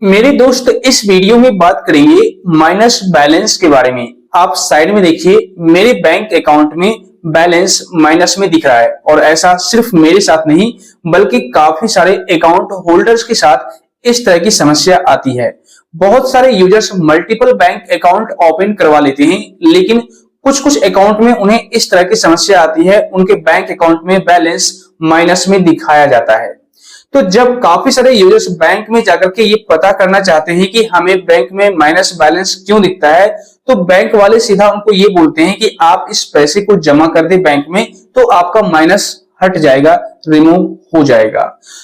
मेरे दोस्त इस वीडियो में बात करेंगे माइनस बैलेंस के बारे में। आप साइड में देखिए, मेरे बैंक अकाउंट में बैलेंस माइनस में दिख रहा है और ऐसा सिर्फ मेरे साथ नहीं बल्कि काफी सारे अकाउंट होल्डर्स के साथ इस तरह की समस्या आती है। बहुत सारे users multiple bank account open करवा लेते हैं, लेकिन कुछ कुछ अकाउंट में उन्हें इस तरह की समस्या आती है, उनके बैंक अकाउंट में बैलेंस माइनस में दिखाया जाता है। तो जब काफी सारे यूजर्स बैंक में जाकर के ये पता करना चाहते हैं कि हमें बैंक में माइनस बैलेंस क्यों दिखता है, तो बैंक वाले सीधा उनको ये बोलते हैं कि आप इस पैसे को जमा कर दे बैंक में तो आपका माइनस हट जाएगा, रिमूव हो जाएगा।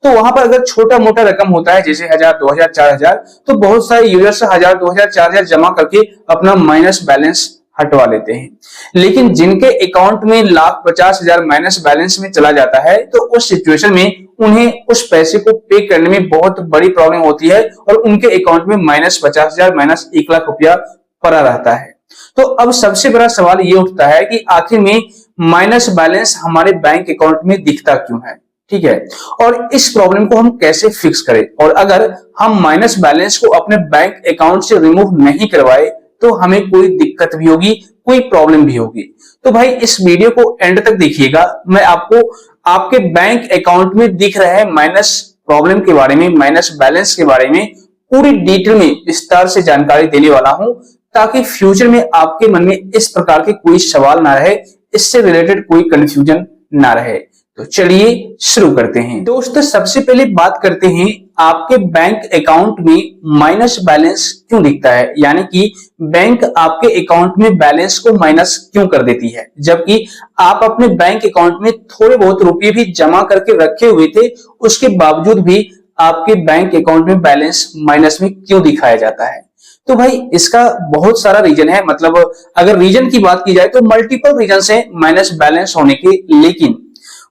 तो वहां पर अगर छोटा मोटा रकम होता है जैसे 1000, 2000, 4000, तो बहुत सारे यूजर्स 1000, 2000, 4000 जमा करके अपना माइनस बैलेंस हटवा लेते हैं। लेकिन जिनके अकाउंट में 1,50,000 माइनस बैलेंस में चला जाता है, तो उस सिचुएशन में उन्हें उस पैसे को पे करने में बहुत बड़ी प्रॉब्लम होती है और उनके अकाउंट में -50,000 -1,00,000 रुपया पड़ा रहता है। तो अब सबसे बड़ा सवाल ये उठता है कि आखिर में माइनस बैलेंस हमारे बैंक अकाउंट में दिखता क्यों है, ठीक है, और इस प्रॉब्लम को हम कैसे फिक्स करें। और अगर हम माइनस बैलेंस को अपने बैंक अकाउंट से रिमूव नहीं करवाए तो हमें कोई दिक्कत भी होगी, कोई प्रॉब्लम भी होगी। तो भाई इस वीडियो को एंड तक देखिएगा, मैं आपको आपके बैंक अकाउंट में दिख रहे माइनस प्रॉब्लम के बारे में, माइनस बैलेंस के बारे में पूरी डिटेल में विस्तार से जानकारी देने वाला हूं, ताकि फ्यूचर में आपके मन में इस प्रकार के कोई सवाल ना रहे, इससे रिलेटेड कोई कंफ्यूजन ना रहे। तो चलिए शुरू करते हैं। दोस्तों सबसे पहले बात करते हैं आपके बैंक अकाउंट में माइनस बैलेंस क्यों दिखता है, यानी कि बैंक आपके अकाउंट में बैलेंस को माइनस क्यों कर देती है, जबकि आप अपने बैंक अकाउंट में थोड़े बहुत रुपए भी जमा करके रखे हुए थे, उसके बावजूद भी आपके बैंक अकाउंट में बैलेंस माइनस में क्यों दिखाया जाता है। तो भाई इसका बहुत सारा रीजन है, मतलब अगर रीजन की बात की जाए तो मल्टीपल रीजन है माइनस बैलेंस होने के, लेकिन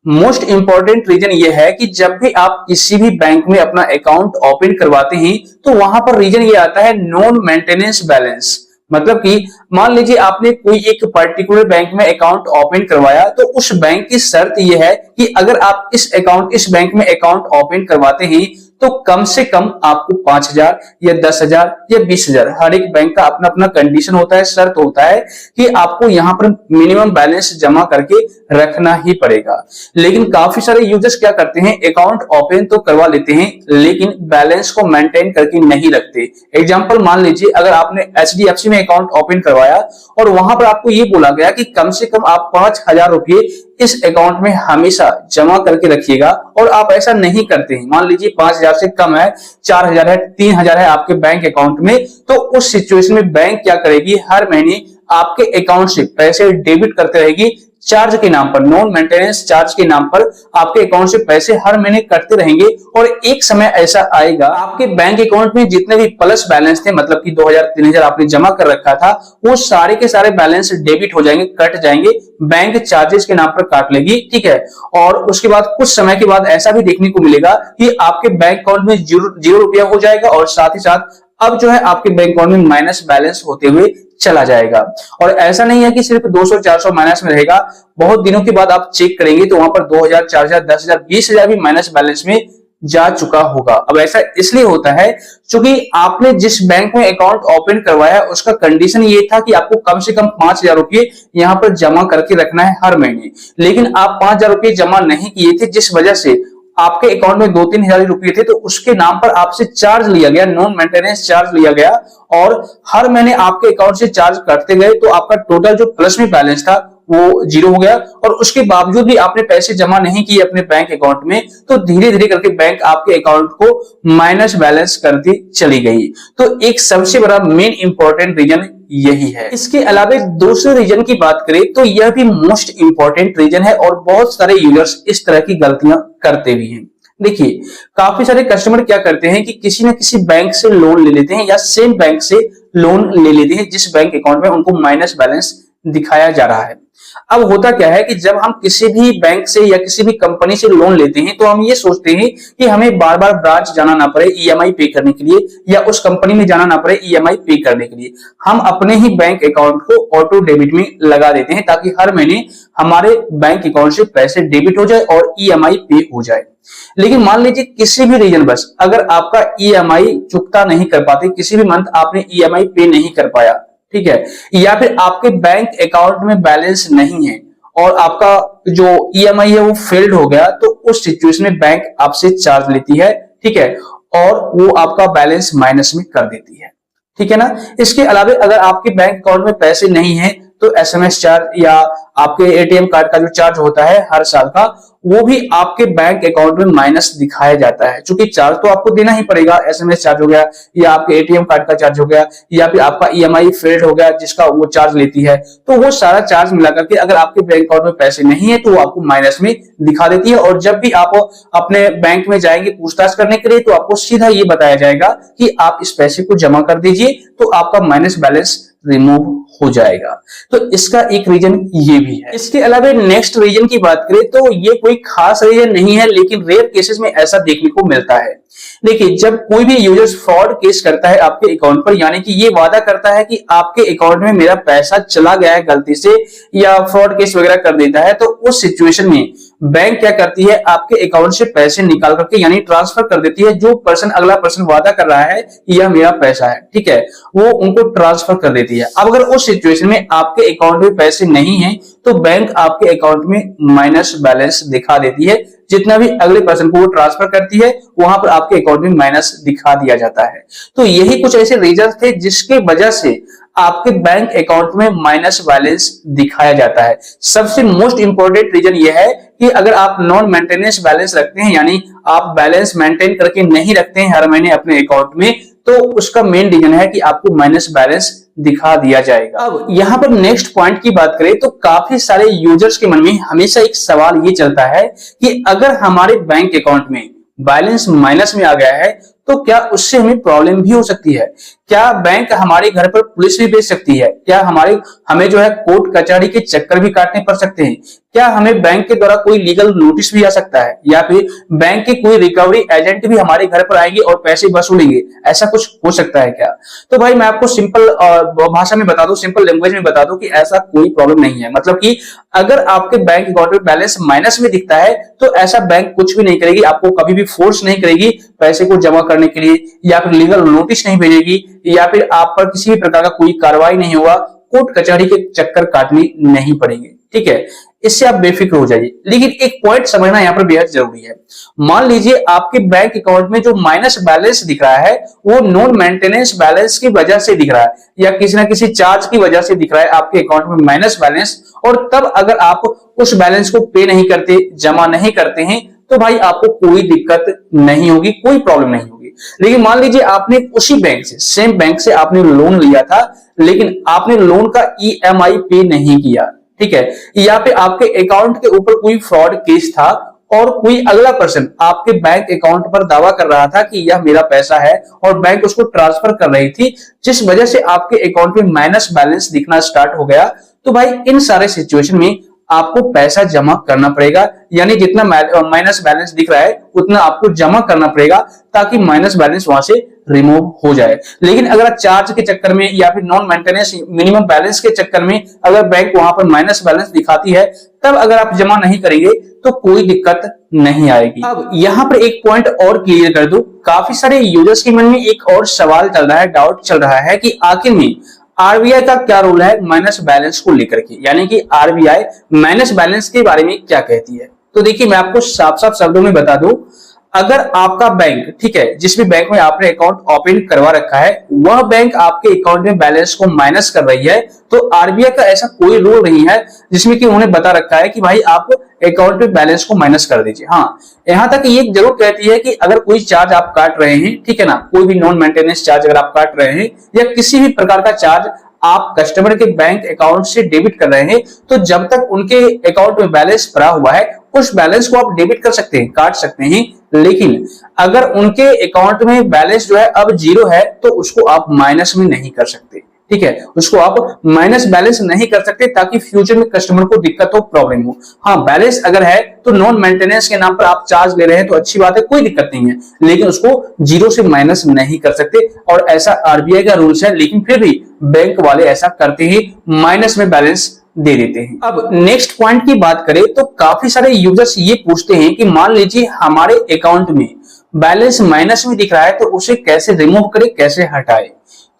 मोस्ट इंपॉर्टेंट रीजन ये है कि जब भी आप किसी भी बैंक में अपना अकाउंट ओपन करवाते हैं तो वहां पर रीजन ये आता है नॉन मेंटेनेंस बैलेंस। मतलब कि मान लीजिए आपने कोई एक पर्टिकुलर बैंक में अकाउंट ओपन करवाया, तो उस बैंक की शर्त यह है कि अगर आप इस बैंक में अकाउंट ओपन करवाते हैं तो कम से कम आपको 5,000 या 10,000 या 20,000, हर एक बैंक का अपना अपना कंडीशन होता है, शर्त होता है कि आपको यहाँ पर मिनिमम बैलेंस जमा करके रखना ही पड़ेगा। लेकिन काफी सारे यूजर्स क्या करते हैं, अकाउंट ओपन तो करवा लेते हैं लेकिन बैलेंस को मेंटेन करके नहीं रखते। एग्जांपल मान लीजिए, अगर आपने HDFC में अकाउंट ओपन करवाया और वहां पर आपको ये बोला गया कि कम से कम आप 5,000 रुपये इस अकाउंट में हमेशा जमा करके रखिएगा, और आप ऐसा नहीं करते हैं, मान लीजिए 5,000 से कम है, 4,000 है, 3,000 है आपके बैंक अकाउंट में, तो उस सिचुएशन में बैंक क्या करेगी, हर महीने आपके अकाउंट से पैसे डेबिट करते रहेगी, चार्ज के नाम पर, नॉन मेंटेनेंस चार्ज के नाम पर आपके अकाउंट से पैसे हर महीने कटते रहेंगे। और एक समय ऐसा आएगा आपके बैंक अकाउंट में जितने भी प्लस बैलेंस थे, मतलब कि 2,000 3,000 आपने जमा कर रखा था, वो सारे के सारे बैलेंस डेबिट हो जाएंगे, कट जाएंगे, बैंक चार्जेस के नाम पर काट लेगी, ठीक है। और उसके बाद कुछ समय के बाद ऐसा भी देखने को मिलेगा कि आपके बैंक अकाउंट में जीरो रुपया हो जाएगा और साथ ही साथ अब जो है आपके बैंक अकाउंट में माइनस बैलेंस होते हुए चला जाएगा। और ऐसा नहीं है कि सिर्फ 200-400 माइनस में रहेगा, बहुत दिनों के बाद आप चेक करेंगे तो वहां पर 2,000, 4,000, 10,000, 20,000 भी माइनस बैलेंस में जा चुका होगा। अब ऐसा इसलिए होता है क्योंकि आपने जिस बैंक में अकाउंट ओपन करवाया उसका कंडीशन ये था कि आपको कम से कम 5,000 रुपये यहाँ पर जमा करके रखना है हर महीने, लेकिन आप 5,000 रुपये जमा नहीं किए थे, जिस वजह से आपके अकाउंट में 2-3 हजार रुपये थे, तो उसके नाम पर आपसे चार्ज लिया गया, नॉन मेंटेनेंस चार्ज लिया गया, और हर महीने आपके अकाउंट से चार्ज करते गए, तो आपका टोटल जो प्लस में बैलेंस था वो जीरो हो गया। और उसके बावजूद भी आपने पैसे जमा नहीं किए अपने बैंक अकाउंट में, तो धीरे धीरे करके बैंक आपके अकाउंट को माइनस बैलेंस करती चली गई। तो एक सबसे बड़ा मेन इंपॉर्टेंट रीजन यही है। इसके अलावा दूसरे रीजन की बात करें तो यह भी मोस्ट इंपॉर्टेंट रीजन है और बहुत सारे यूजर्स इस तरह की गलतियां करते भी हैं। देखिए, काफी सारे कस्टमर क्या करते हैं कि किसी न किसी बैंक से लोन ले लेते हैं या सेम बैंक से लोन ले लेते हैं जिस बैंक अकाउंट में उनको माइनस बैलेंस दिखाया जा रहा है। अब होता क्या है कि जब हम किसी भी बैंक से या किसी भी कंपनी से लोन लेते हैं तो हम ये सोचते हैं कि हमें बार बार ब्रांच जाना ना पड़े ईएमआई पे करने के लिए, या उस कंपनी में जाना ना पड़े ईएमआई पे करने के लिए। हम अपने ही बैंक अकाउंट को ऑटो डेबिट में लगा देते हैं ताकि हर महीने हमारे बैंक अकाउंट से पैसे डेबिट हो जाए और ईएमआई पे हो जाए। लेकिन मान लीजिए किसी भी रीजन बस अगर आपका ईएमआई चुकता नहीं कर पाते, किसी भी मंथ आपने ईएमआई पे नहीं कर पाया, ठीक है, या फिर आपके बैंक अकाउंट में बैलेंस नहीं है और आपका जो ईएमआई है वो फेल्ड हो गया, तो उस सिचुएशन में बैंक आपसे चार्ज लेती है, ठीक है, और वो आपका बैलेंस माइनस में कर देती है, ठीक है ना। इसके अलावा अगर आपके बैंक अकाउंट में पैसे नहीं है तो एसएमएस चार्ज या आपके एटीएम कार्ड का जो चार्ज होता है हर साल का, वो भी आपके बैंक अकाउंट में माइनस दिखाया जाता है। क्योंकि चार्ज तो आपको देना ही पड़ेगा, एसएमएस चार्ज हो गया या आपके एटीएम कार्ड का चार्ज हो गया या फिर आपका ईएमआई फेल्ड हो गया जिसका वो चार्ज लेती है, तो वो सारा चार्ज मिला करके अगर आपके बैंक अकाउंट में पैसे नहीं है तो वो आपको माइनस में दिखा देती है। और जब भी आप अपने बैंक में जाएंगे पूछताछ करने के लिए तो आपको सीधा ये बताया जाएगा कि आप इस पैसे को जमा कर दीजिए तो आपका माइनस बैलेंस रिमूव हो जाएगा। तो इसका एक रीजन ये भी है। इसके अलावा नेक्स्ट रीजन की बात करें तो ये कोई खास रीजन नहीं है, लेकिन रेयर केसेस में ऐसा देखने को मिलता है। देखिए, जब कोई भी यूजर फ्रॉड केस करता है आपके अकाउंट पर, यानी कि ये वादा करता है कि आपके अकाउंट में मेरा पैसा चला गया है गलती से, या फ्रॉड केस वगैरह कर देता है, तो उस सिचुएशन में बैंक क्या करती है, आपके अकाउंट से पैसे निकाल करके यानी ट्रांसफर कर देती है। जो पर्सन अगला पर्सन वादा कर रहा है यह मेरा पैसा है, ठीक है, वो उनको ट्रांसफर कर देती है। अब अगर उस सिचुएशन में आपके अकाउंट में पैसे नहीं है तो बैंक आपके अकाउंट में माइनस बैलेंस दिखा देती है। जितना भी अगले पर्सन को वो ट्रांसफर करती है वहां पर आपके अकाउंट में माइनस दिखा दिया जाता है। तो यही कुछ ऐसे रीजन थे जिसके वजह से आपके बैंक अकाउंट में माइनस बैलेंस दिखाया जाता है। सबसे मोस्ट इंपोर्टेंट रीजन यह है कि अगर आप नॉन मेंटेनेंस बैलेंस रखते हैं, यानी आप बैलेंस मेंटेन करके नहीं रखते हैं हर महीने अपने अकाउंट में, तो उसका मेन रीजन है कि आपको माइनस बैलेंस दिखा दिया जाएगा। अब यहाँ पर नेक्स्ट पॉइंट की बात करें तो काफी सारे यूजर्स के मन में हमेशा एक सवाल ये चलता है कि अगर हमारे बैंक अकाउंट में बैलेंस माइनस में आ गया है तो क्या उससे हमें प्रॉब्लम भी हो सकती है? क्या बैंक हमारे घर पर पुलिस भी भेज सकती है? क्या हमें जो है कोर्ट कचहरी के चक्कर भी काटने पड़ सकते हैं? क्या हमें बैंक के द्वारा कोई लीगल नोटिस भी आ सकता है, या फिर बैंक के कोई रिकवरी एजेंट भी हमारे घर पर आएंगे और पैसे वसूलेंगे? ऐसा कुछ हो सकता है क्या? तो भाई मैं आपको सिंपल भाषा में बता दूं, सिंपल लैंग्वेज में बता दूं कि ऐसा कोई प्रॉब्लम नहीं है। मतलब कि अगर आपके बैंक अकाउंट में बैलेंस माइनस में दिखता है तो ऐसा बैंक कुछ भी नहीं करेगी, आपको कभी भी फोर्स नहीं करेगी पैसे को जमा करने के लिए, या फिर लीगल नोटिस नहीं भेजेगी, या फिर आप पर किसी भी प्रकार का कोई कार्रवाई नहीं होगा, कोर्ट कचहरी के चक्कर काटने नहीं पड़ेंगे, ठीक है। इससे आप बेफिक्र हो जाइए। लेकिन एक पॉइंट समझना यहाँ पर बेहद जरूरी है। मान लीजिए आपके बैंक अकाउंट में जो माइनस बैलेंस दिख रहा है वो नॉन मेंटेनेंस बैलेंस की वजह से दिख रहा है, या किसी ना किसी चार्ज की वजह से दिख रहा है आपके अकाउंट में माइनस बैलेंस, और तब अगर आप उस बैलेंस को पे नहीं करते, जमा नहीं करते हैं, तो भाई आपको कोई दिक्कत नहीं होगी, कोई प्रॉब्लम नहीं होगी। लेकिन मान लीजिए आपने उसी बैंक से, सेम बैंक से आपने लोन लिया था, लेकिन आपने लोन का ईएमआई पे नहीं किया, ठीक है, या फिर आपके अकाउंट के ऊपर कोई फ्रॉड केस था और कोई अगला पर्सन आपके बैंक अकाउंट पर दावा कर रहा था कि यह मेरा पैसा है और बैंक उसको ट्रांसफर कर रही थी, जिस वजह से आपके अकाउंट में माइनस बैलेंस दिखना स्टार्ट हो गया, तो भाई इन सारे सिचुएशन में आपको पैसा जमा करना पड़ेगा। यानी जितना माइनस बैलेंस दिख रहा है उतना आपको जमा करना पड़ेगा ताकि माइनस बैलेंस वहां से रिमूव हो जाए। लेकिन अगर चार्ज के चक्कर में या फिर नॉन मेंटेनेंस मिनिमम बैलेंस के चक्कर में अगर बैंक वहां पर माइनस बैलेंस दिखाती है, तब अगर आप जमा नहीं करेंगे तो कोई दिक्कत नहीं आएगी। अब यहाँ पर एक पॉइंट और क्लियर कर दूं, काफी सारे यूजर्स के मन में एक और सवाल चल रहा है, डाउट चल रहा है कि आखिर में आरबीआई का क्या रोल है माइनस बैलेंस को लेकर के, यानी कि आरबीआई माइनस बैलेंस के बारे में क्या कहती है। तो देखिए मैं आपको साफ साफ शब्दों में बता दूं, अगर आपका बैंक, ठीक है, जिस भी बैंक में आपने अकाउंट ओपन करवा रखा है, वह बैंक आपके अकाउंट में बैलेंस को माइनस कर रही है, तो आरबीआई का ऐसा कोई रूल नहीं है जिसमें कि उन्होंने बता रखा है कि भाई आप अकाउंट में बैलेंस को माइनस कर दीजिए। हाँ, यहां तक ये जरूर कहती है कि अगर कोई चार्ज आप काट रहे हैं, ठीक है ना, कोई भी नॉन मेंटेनेंस चार्ज अगर आप काट रहे हैं या किसी भी प्रकार का चार्ज आप कस्टमर के बैंक अकाउंट से डेबिट कर रहे हैं, तो जब तक उनके अकाउंट में बैलेंस पड़ा हुआ है उस बैलेंस को आप डेबिट कर सकते हैं, काट सकते हैं। लेकिन अगर उनके अकाउंट में बैलेंस जो है अब जीरो है तो उसको आप माइनस में नहीं कर सकते, ठीक है, उसको आप माइनस बैलेंस नहीं कर सकते ताकि फ्यूचर में कस्टमर को दिक्कत हो, प्रॉब्लम हो। हाँ, बैलेंस अगर है तो नॉन मेंटेनेंस के नाम पर आप चार्ज ले रहे हैं तो अच्छी बात है, कोई दिक्कत नहीं है, लेकिन उसको जीरो से माइनस नहीं कर सकते और ऐसा आरबीआई का रूल्स है। लेकिन फिर भी बैंक वाले ऐसा करते ही माइनस में बैलेंस दे देते हैं। अब नेक्स्ट पॉइंट की बात करें तो काफी सारे यूजर्स ये पूछते हैं कि मान लीजिए हमारे अकाउंट में बैलेंस माइनस में दिख रहा है तो उसे कैसे रिमूव करें, कैसे हटाएं।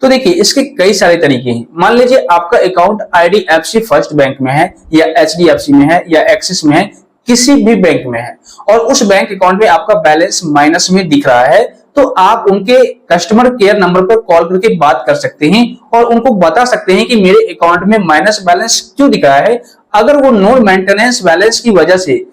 तो देखिए इसके कई सारे तरीके हैं। मान लीजिए आपका अकाउंट आईडीएफसी फर्स्ट बैंक में है या एचडीएफसी में है या एक्सिस में है, किसी भी बैंक में है और उस बैंक अकाउंट में आपका बैलेंस माइनस में दिख रहा है, तो आप उनके कस्टमर केयर नंबर पर कॉल करके बात कर सकते हैं और उनको बता सकते हैं कि मेरे अकाउंट में माइनस बैलेंस क्यों दिख रहा है। अगर वो नो मेंटेनेंस बैलेंस की वजह से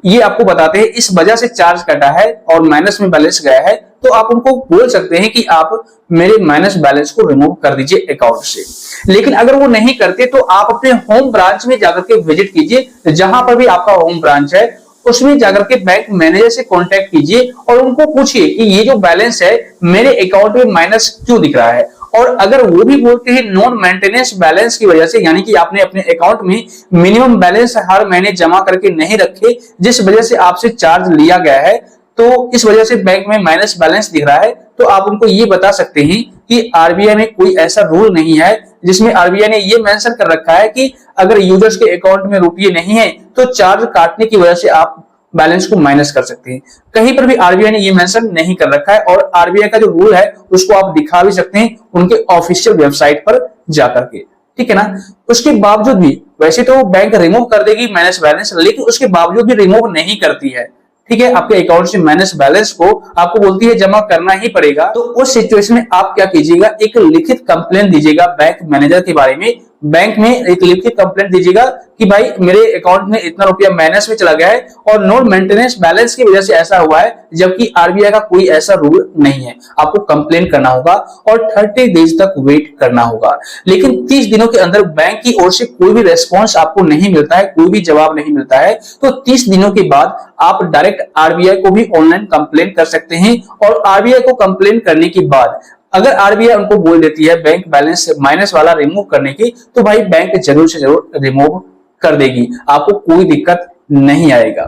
ये आपको बताते हैं इस वजह से चार्ज कटा है और माइनस में बैलेंस गया है, तो आप उनको बोल सकते हैं कि आप मेरे माइनस बैलेंस को रिमूव कर दीजिए अकाउंट से। लेकिन अगर वो नहीं करते तो आप अपने होम ब्रांच में जाकर के विजिट कीजिए, जहां पर भी आपका होम ब्रांच है उसमें जाकर के बैंक मैनेजर से कांटेक्ट कीजिए और उनको पूछिए कि ये जो बैलेंस है मेरे अकाउंट में माइनस क्यों दिख रहा है। और अगर वो भी बोलते हैं नॉन मेंटेनेंस बैलेंस की वजह से, यानी कि आपने अपने अकाउंट में मिनिमम बैलेंस हर महीने जमा करके नहीं रखे जिस वजह से आपसे चार्ज लिया गया है, तो इस वजह से बैंक में माइनस बैलेंस दिख रहा है, तो आप उनको ये बता सकते हैं कि आरबीआई में कोई ऐसा रूल नहीं है जिसमें आरबीआई ने ये मेंशन कर रखा है कि अगर यूजर्स के अकाउंट में रुपये नहीं है तो चार्ज काटने की वजह से आप बैलेंस को माइनस कर सकते हैं। कहीं पर भी आरबीआई ने ये मेंशन नहीं कर रखा है और आरबीआई का जो रूल है उसको आप दिखा भी सकते हैं उनके ऑफिशियल वेबसाइट पर जाकर के, ठीक है ना। उसके बावजूद भी वैसे तो बैंक रिमूव कर देगी माइनस बैलेंस, लेकिन उसके बावजूद भी रिमूव नहीं करती है, ठीक है। आपके अकाउंट से माइनस बैलेंस को आपको बोलती है जमा करना ही पड़ेगा। तो उस सिचुएशन में आप क्या कीजिएगा, एक लिखित कंप्लेंट दीजिएगा बैंक मैनेजर के बारे में। बैंक में एक लिखित कंप्लेंट दीजिएगा कि भाई मेरे अकाउंट में इतना रुपया माइनस में चला गया है और नॉन मेंटेनेंस बैलेंस की वजह से ऐसा हुआ है, जबकि आरबीआई का कोई ऐसा रूल नहीं है। आपको कंप्लेंट करना होगा और 30 डेज तक वेट करना होगा। लेकिन 30 दिनों के अंदर बैंक की ओर से कोई भी रेस्पॉन्स आपको नहीं मिलता है, कोई भी जवाब नहीं मिलता है, तो 30 दिनों के बाद आप डायरेक्ट आरबीआई को भी ऑनलाइन कंप्लेंट कर सकते हैं। और आरबीआई को कंप्लेंट करने के बाद अगर आरबीआई उनको बोल देती है बैंक बैलेंस माइनस वाला रिमूव करने की, तो भाई बैंक जरूर से जरूर रिमूव कर देगी, आपको कोई दिक्कत नहीं आएगा।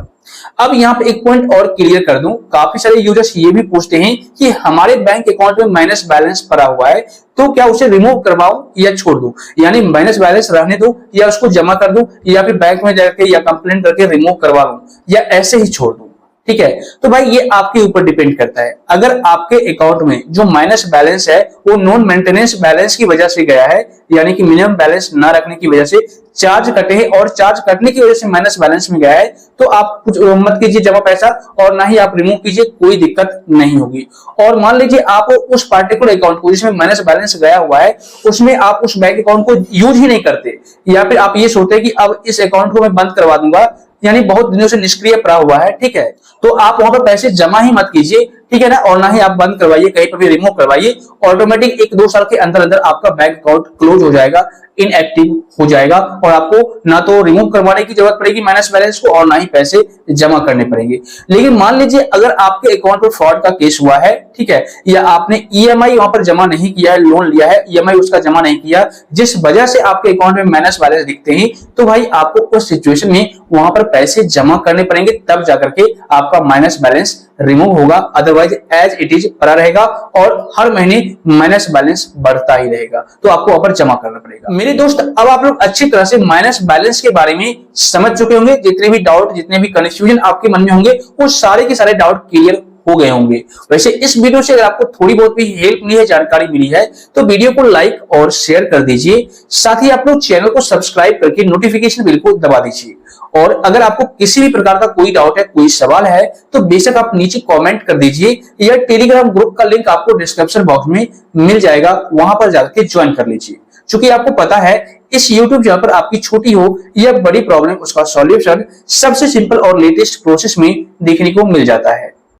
अब यहाँ पे एक पॉइंट और क्लियर कर दूं, काफी सारे यूजर्स ये भी पूछते हैं कि हमारे बैंक अकाउंट में माइनस बैलेंस पड़ा हुआ है तो क्या उसे रिमूव करवाऊं या छोड़ दूं, यानी माइनस बैलेंस रहने दूं या उसको जमा कर दूं या फिर बैंक में जाकर या कंप्लेंट करके रिमूव करवा लूं या ऐसे ही छोड़ दूं, ठीक है। तो भाई ये आपके ऊपर डिपेंड करता है। अगर आपके अकाउंट में जो माइनस बैलेंस है वो नॉन मेंटेनेंस बैलेंस की वजह से गया है, यानी कि मिनिमम बैलेंस ना रखने की वजह से चार्ज कटे हैं और चार्ज कटने की वजह से माइनस बैलेंस में गया है, तो आप कुछ मत कीजिए जमा पैसा और ना ही आप रिमूव कीजिए, कोई दिक्कत नहीं होगी। और मान लीजिए आप उस पार्टिकुलर अकाउंट को जिसमें माइनस बैलेंस गया हुआ है उसमें आप उस बैंक अकाउंट को यूज ही नहीं करते, या फिर आप ये सोचते हैं कि अब इस अकाउंट को मैं बंद करवा दूंगा, यानी बहुत दिनों से निष्क्रिय पड़ा हुआ है, ठीक है, तो आप वहां पर पैसे जमा ही मत कीजिए, ठीक है ना, और ना ही आप बंद करवाइए, कहीं पर भी रिमूव करवाइए। ऑटोमेटिक 1-2 साल के अंदर अंदर आपका बैंक अकाउंट क्लोज हो जाएगा, इनएक्टिव हो जाएगा और आपको ना तो रिमूव करवाने की जरूरत पड़ेगी माइनस बैलेंस को और ना ही पैसे जमा करने पड़ेंगे। लेकिन मान लीजिए अगर आपके अकाउंट पर फ्रॉड का केस हुआ है, ठीक है, या आपने ईएमआई वहां पर जमा नहीं किया है, लोन लिया है, ईएमआई उसका जमा नहीं किया, जिस वजह से आपके अकाउंट में माइनस बैलेंस दिखते हैं, तो भाई आपको उस सिचुएशन में वहां पर पैसे जमा करने पड़ेंगे, तब जाकर के आपका माइनस बैलेंस रिमूव होगा। अदरवाइज एज इट इज पड़ा रहेगा और हर महीने माइनस बैलेंस बढ़ता ही रहेगा, तो आपको वापस जमा करना पड़ेगा। मेरे दोस्त, अब आप लोग अच्छी तरह से माइनस बैलेंस के बारे में समझ चुके होंगे। जितने भी डाउट, जितने भी कंफ्यूजन आपके मन में होंगे वो सारे के सारे डाउट क्लियर हो गए होंगे। वैसे इस वीडियो से अगर आपको थोड़ी बहुत भी हेल्प मिली है, जानकारी मिली है, तो वीडियो को लाइक और शेयर कर दीजिए। साथ ही आप लोग चैनल को सब्सक्राइब करके नोटिफिकेशन बिल को दबा दीजिए। और अगर आपको किसी भी प्रकार का कोई डाउट है, कोई सवाल है, तो बेशक आप नीचे कमेंट कर दीजिए या टेलीग्राम ग्रुप का लिंक आपको डिस्क्रिप्शन बॉक्स में मिल जाएगा, वहां पर जाकर ज्वाइन कर लीजिए। क्योंकि आपको पता है इस YouTube चैनल पर आपकी छोटी हो या बड़ी प्रॉब्लम, उसका सॉल्यूशन सबसे सिंपल और लेटेस्ट प्रोसेस में देखने को मिल जाता है।